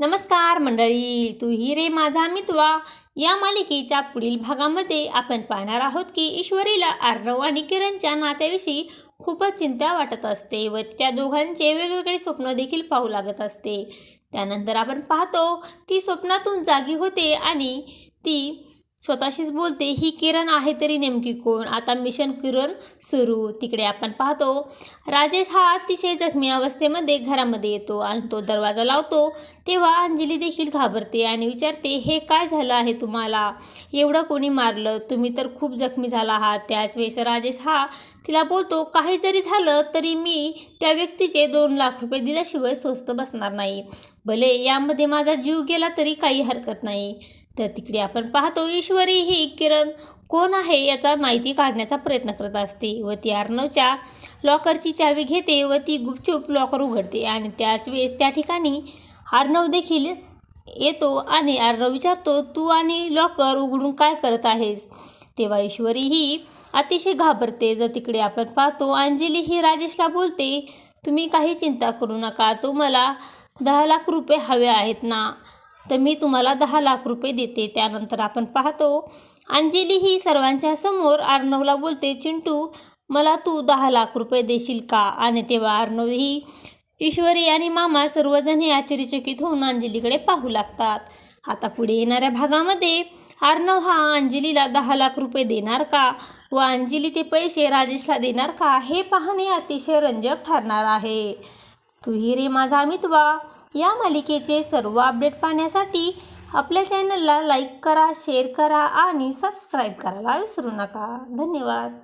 नमस्कार मंडळी, तू ही रे माझा मितवा या मालिकेच्या पुढील भागामध्ये आपण पाहणार आहोत की ईश्वरीला अर्णव आणि किरणच्या नात्याविषयी खूपच चिंता वाटत असते व त्या दोघांचे वेगवेगळे स्वप्न देखील पाहू लागत असते. त्यानंतर आपण पाहतो ती स्वप्नातून जागी होते आणि ती स्वतःशीच बोलते, ही किरण आहे तरी नेमकी कोण? आता मिशन किरण सुरू. तिकडे आपण पाहतो राजेश हा अतिशय जखमी अवस्थेमध्ये घरामध्ये येतो आणि तो दरवाजा लावतो तेव्हा अंजली देखील घाबरते आणि विचारते, हे काय झालं आहे तुम्हाला? एवढं कोणी मारलं? तुम्ही तर खूप जखमी झाला आहात. त्याच वेळेस राजेश हा तिला बोलतो, काही जरी झालं तरी मी त्या व्यक्तीचे 2 लाख रुपये दिल्याशिवाय स्वस्त बसणार नाही. भले यामध्ये माझा जीव गेला तरी काही हरकत नाही. तर तिकडे आपण पाहतो ईश्वरी ही किरण कोण आहे याचा माहिती काढण्याचा प्रयत्न करत असते व ती अर्णवच्या लॉकरची चावी घेते व ती गुपचूप लॉकर उघडते आणि त्याच वेळेस त्या ठिकाणी अर्णव देखील येतो आणि अर्णव विचारतो, तू आणि लॉकर उघडून काय करत आहेस? तेव्हा ईश्वरी ही अतिशय घाबरते. जर तिकडे आपण पाहतो अंजली ही राजेशला बोलते, तुम्ही काही चिंता करू नका, तुम्हाला 10 लाख रुपये हवे आहेत ना, तर मी तुम्हाला 10 लाख रुपये देते. त्यानंतर आपण पाहतो अंजली ही सर्वांच्या समोर अर्णवला बोलते, चिंटू मला तू 10 लाख रुपये देशील का? आणि तेव्हा अर्णव ही ईश्वरी आणि मामा सर्वजण हे आश्चर्यचकित होऊन अंजलीकडे पाहू लागतात. आता पुढे येणाऱ्या भागामध्ये अर्णव हा अंजलीला 10 लाख रुपये देणार का व अंजली ते पैसे राजेशला देणार का, हे पाहणे अतिशय रंजक ठरणार आहे. तू ही रे माझा मितवा या मालिकेचे सर्व अपडेट पाहण्यासाठी आपल्या चॅनलला लाईक करा, शेअर करा आणि सबस्क्राईब करायला विसरू नका. धन्यवाद.